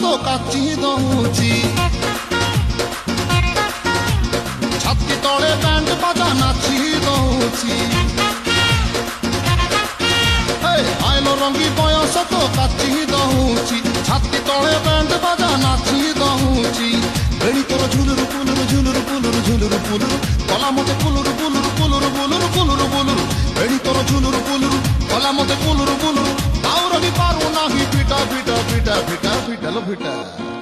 ତ କାଚି ଦଉଛି ଛାତି ତଳେ ବ୍ୟାଣ୍ଡ ବାଜା ନାଚି ଦଉଛି ଆଇଲ ରଙ୍ଗୀ ବୟସ ତ କାଚି ଦଉଛି ଛାତି ତଳେ ବ୍ୟାଣ୍ଡ ବାଜା ନାଚି ଦଉଛି ବେଣୀ ତୋର ଝୁଲୁରୁ ପୁଲୁରୁ ଝୁଲୁରୁ ପୁଲୁରୁ ଝୁଲୁରୁ ପୁଲୁରୁ କଲା ମତେ ପୁଲୁରୁ ପୁଲୁରୁ ପୁଲୁରୁ ପୁଲୁରୁ ପୁଲୁରୁ ପୁଲୁରୁ ବେଣୀ ତୋର ଝୁଲୁରୁ ପୁଲୁରୁ କଲା ମତେ ପୁଲୁରୁ ପୁଲୁରୁ ଆଉ ରହି ପାରୁ ନାହିଁ ପିଟା ପିଟା ପିଟା ପିଟା ପିଟା লো ପିটা